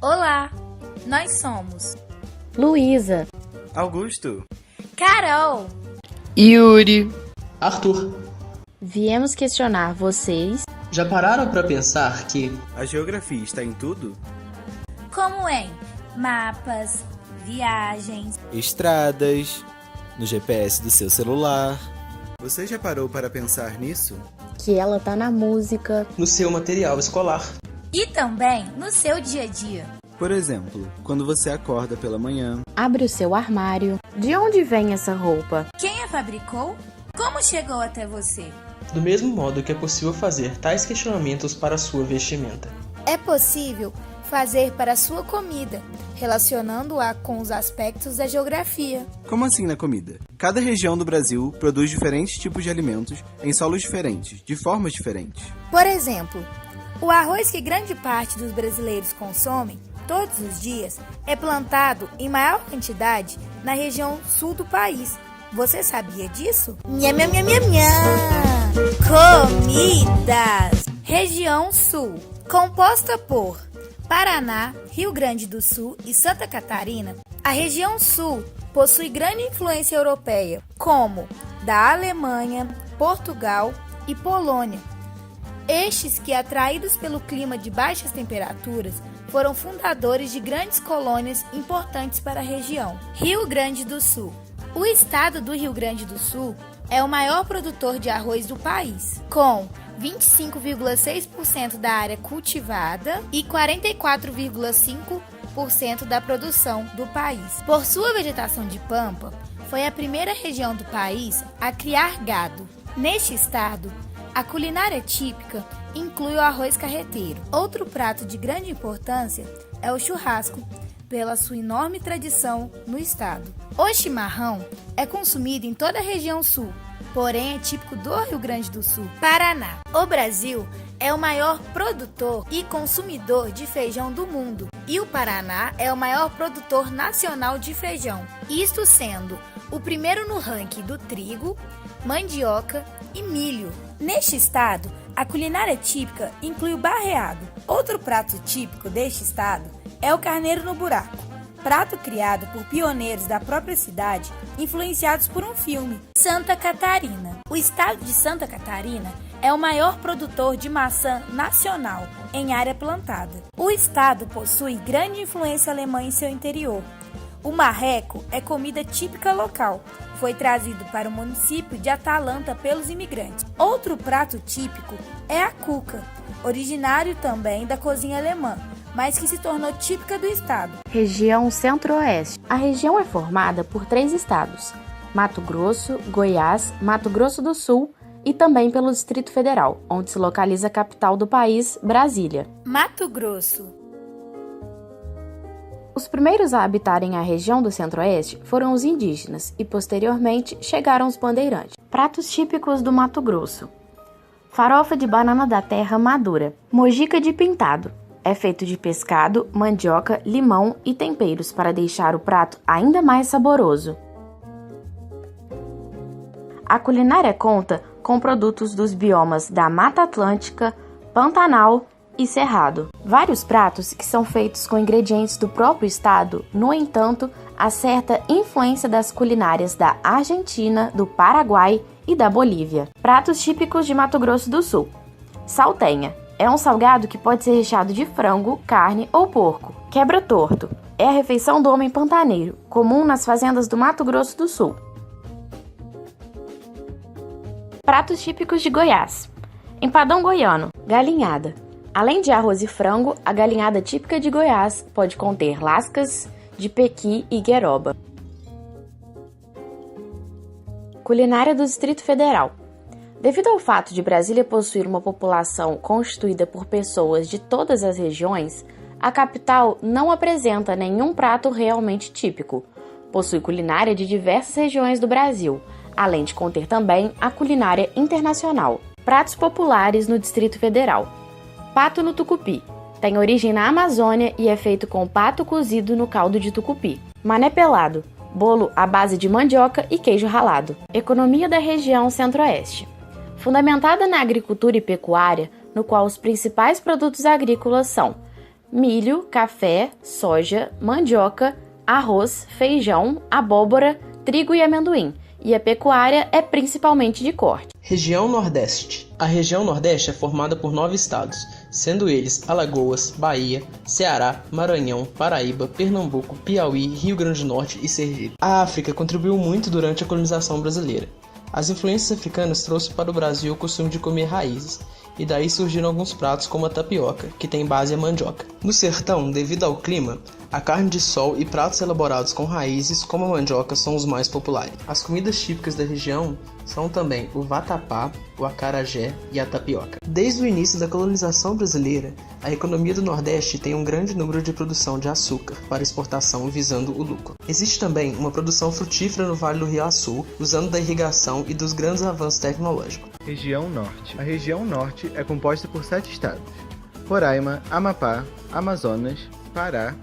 Olá, nós somos Luísa, Augusto, Carol, Yuri, Arthur. Viemos questionar vocês. Já pararam para pensar que a geografia está em tudo? Como em mapas, viagens, estradas, no GPS do seu celular. Você já parou para pensar nisso? Que ela tá na música, no seu material escolar e também no seu dia a dia. Por exemplo, quando você acorda pela manhã, abre o seu armário. De onde vem essa roupa? Quem a fabricou? Como chegou até você? Do mesmo modo que é possível fazer tais questionamentos para a sua vestimenta. É possível fazer para a sua comida, relacionando-a com os aspectos da geografia. Como assim na comida? Cada região do Brasil produz diferentes tipos de alimentos em solos diferentes, de formas diferentes. Por exemplo, o arroz que grande parte dos brasileiros consomem todos os dias é plantado em maior quantidade na região sul do país. Você sabia disso? Nham, nham, nham, nham, nham. Comidas! Região Sul, composta por Paraná, Rio Grande do Sul e Santa Catarina. A região Sul possui grande influência europeia, como da Alemanha, Portugal e Polônia. Estes que, atraídos pelo clima de baixas temperaturas, foram fundadores de grandes colônias importantes para a região. Rio Grande do Sul. O estado do Rio Grande do Sul é o maior produtor de arroz do país, com 25,6% da área cultivada e 44,5% da produção do país. Por sua vegetação de pampa, foi a primeira região do país a criar gado. Neste estado, a culinária típica inclui o arroz carreteiro. Outro prato de grande importância é o churrasco, pela sua enorme tradição no estado. O chimarrão é consumido em toda a região sul, porém é típico do Rio Grande do Sul. Paraná. O Brasil é o maior produtor e consumidor de feijão do mundo, e o Paraná é o maior produtor nacional de feijão, isto sendo o primeiro no ranking do trigo, mandioca e milho. Neste estado, a culinária típica inclui o barreado. Outro prato típico deste estado é o carneiro no buraco, prato criado por pioneiros da própria cidade, influenciados por um filme. Santa Catarina. O estado de Santa Catarina é o maior produtor de maçã nacional em área plantada. O estado possui grande influência alemã em seu interior. O marreco é comida típica local. Foi trazido para o município de Atalanta pelos imigrantes. Outro prato típico é a cuca, originário também da cozinha alemã, mas que se tornou típica do estado. Região Centro-Oeste. A região é formada por 3 estados: Mato Grosso, Goiás, Mato Grosso do Sul e também pelo Distrito Federal, onde se localiza a capital do país, Brasília. Mato Grosso. Os primeiros a habitarem a região do Centro-Oeste foram os indígenas e, posteriormente, chegaram os bandeirantes. Pratos típicos do Mato Grosso: farofa de banana da terra madura, mojica de pintado. É feito de pescado, mandioca, limão e temperos para deixar o prato ainda mais saboroso. A culinária conta com produtos dos biomas da Mata Atlântica, Pantanal e Cerrado. Vários pratos que são feitos com ingredientes do próprio estado, no entanto, há certa influência das culinárias da Argentina, do Paraguai e da Bolívia. Pratos típicos de Mato Grosso do Sul: saltenha. É um salgado que pode ser recheado de frango, carne ou porco. Quebra-torto. É a refeição do homem pantaneiro, comum nas fazendas do Mato Grosso do Sul. Pratos típicos de Goiás: empadão goiano, galinhada. Além de arroz e frango, a galinhada típica de Goiás pode conter lascas de pequi e gueroba. Culinária do Distrito Federal. Devido ao fato de Brasília possuir uma população constituída por pessoas de todas as regiões, a capital não apresenta nenhum prato realmente típico. Possui culinária de diversas regiões do Brasil, além de conter também a culinária internacional. Pratos populares no Distrito Federal. Pato no tucupi. Tem origem na Amazônia e é feito com pato cozido no caldo de tucupi. Mané pelado. Bolo à base de mandioca e queijo ralado. Economia da região Centro-Oeste. Fundamentada na agricultura e pecuária, no qual os principais produtos agrícolas são milho, café, soja, mandioca, arroz, feijão, abóbora, trigo e amendoim. E a pecuária é principalmente de corte. Região Nordeste. A região Nordeste é formada por 9 estados, sendo eles Alagoas, Bahia, Ceará, Maranhão, Paraíba, Pernambuco, Piauí, Rio Grande do Norte e Sergipe. A África contribuiu muito durante a colonização brasileira. As influências africanas trouxeram para o Brasil o costume de comer raízes, e daí surgiram alguns pratos como a tapioca, que tem base a mandioca. No sertão, devido ao clima, a carne de sol e pratos elaborados com raízes como a mandioca são os mais populares. As comidas típicas da região são também o vatapá, o acarajé e a tapioca. Desde o início da colonização brasileira, a economia do Nordeste tem um grande número de produção de açúcar para exportação visando o lucro. Existe também uma produção frutífera no Vale do Rio Açu, usando da irrigação e dos grandes avanços tecnológicos. Região Norte. A região Norte é composta por 7 estados: Roraima, Amapá, Amazonas, Pará,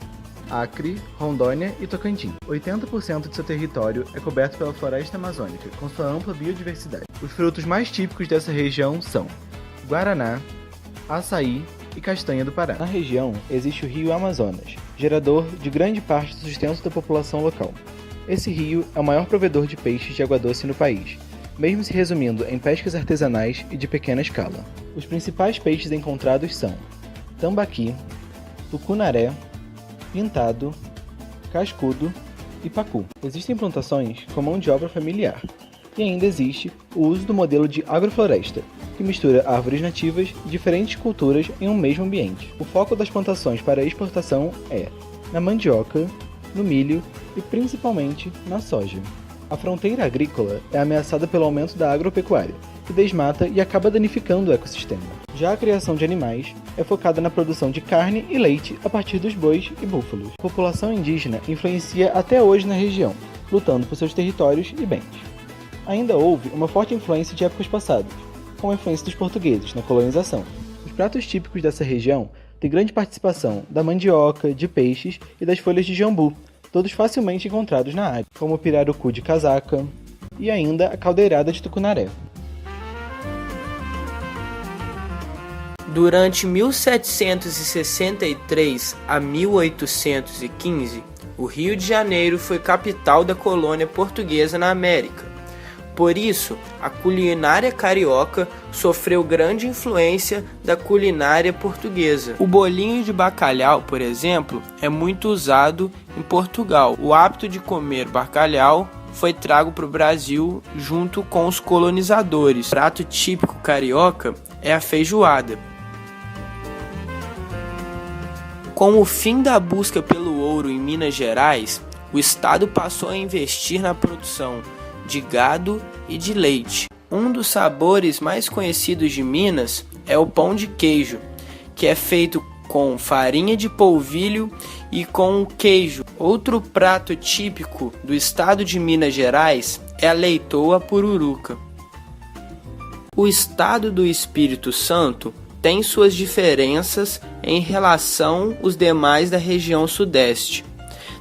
Acre, Rondônia e Tocantins. 80% de seu território é coberto pela floresta amazônica, com sua ampla biodiversidade. Os frutos mais típicos dessa região são guaraná, açaí e castanha do Pará. Na região existe o rio Amazonas, gerador de grande parte do sustento da população local. Esse rio é o maior provedor de peixes de água doce no país, mesmo se resumindo em pescas artesanais e de pequena escala. Os principais peixes encontrados são tambaqui, tucunaré, pintado, cascudo e pacu. Existem plantações com mão de obra familiar, e ainda existe o uso do modelo de agrofloresta, que mistura árvores nativas e diferentes culturas em um mesmo ambiente. O foco das plantações para exportação é na mandioca, no milho e principalmente na soja. A fronteira agrícola é ameaçada pelo aumento da agropecuária, que desmata e acaba danificando o ecossistema. Já a criação de animais é focada na produção de carne e leite a partir dos bois e búfalos. A população indígena influencia até hoje na região, lutando por seus territórios e bens. Ainda houve uma forte influência de épocas passadas, como a influência dos portugueses na colonização. Os pratos típicos dessa região têm grande participação da mandioca, de peixes e das folhas de jambu, todos facilmente encontrados na área, como o pirarucu de casaca e ainda a caldeirada de tucunaré. Durante 1763 a 1815, o Rio de Janeiro foi capital da colônia portuguesa na América. Por isso, a culinária carioca sofreu grande influência da culinária portuguesa. O bolinho de bacalhau, por exemplo, é muito usado em Portugal. O hábito de comer bacalhau foi trago para o Brasil junto com os colonizadores. O prato típico carioca é a feijoada. Com o fim da busca pelo ouro em Minas Gerais, o estado passou a investir na produção de gado e de leite. Um dos sabores mais conhecidos de Minas é o pão de queijo, que é feito com farinha de polvilho e com queijo. Outro prato típico do estado de Minas Gerais é a leitoa pururuca. O estado do Espírito Santo tem suas diferenças em relação aos demais da região sudeste.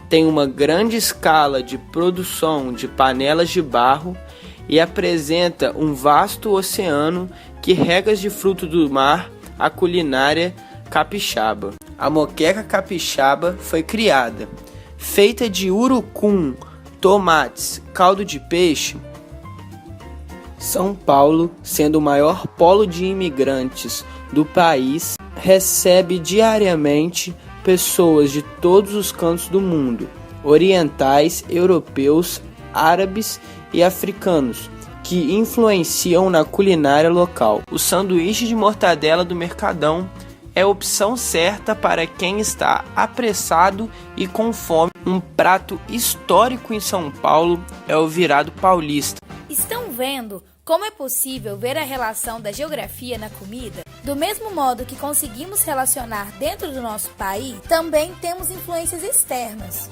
Tem uma grande escala de produção de panelas de barro e apresenta um vasto oceano que rega de fruto do mar a culinária capixaba. A moqueca capixaba foi criada, feita de urucum, tomates, caldo de peixe. São Paulo, sendo o maior polo de imigrantes do país, recebe diariamente pessoas de todos os cantos do mundo, orientais, europeus, árabes e africanos, que influenciam na culinária local. O sanduíche de mortadela do Mercadão é a opção certa para quem está apressado e com fome. Um prato histórico em São Paulo é o virado paulista. Estão vendo como é possível ver a relação da geografia na comida? Do mesmo modo que conseguimos relacionar dentro do nosso país, também temos influências externas,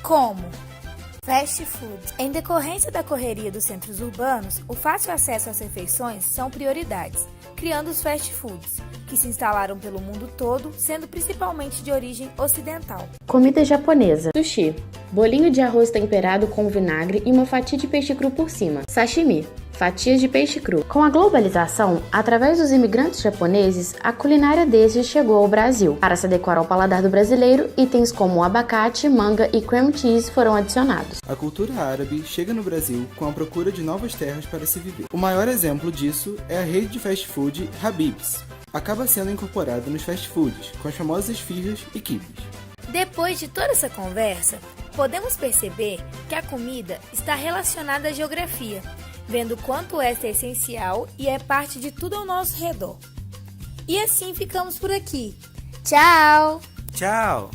como fast food. Em decorrência da correria dos centros urbanos, o fácil acesso às refeições são prioridades, criando os fast foods, que se instalaram pelo mundo todo, sendo principalmente de origem ocidental. Comida japonesa. Sushi. Bolinho de arroz temperado com vinagre e uma fatia de peixe cru por cima. Sashimi. fatias de peixe cru. Com a globalização, através dos imigrantes japoneses, a culinária destes chegou ao Brasil. Para se adequar ao paladar do brasileiro, itens como abacate, manga e cream cheese foram adicionados. A cultura árabe chega no Brasil com a procura de novas terras para se viver. O maior exemplo disso é a rede de fast food Habib's. Acaba sendo incorporada nos fast foods, com as famosas esfirras e quibes. Depois de toda essa conversa, podemos perceber que a comida está relacionada à geografia, vendo quanto esta é essencial e é parte de tudo ao nosso redor. E assim ficamos por aqui. Tchau! Tchau!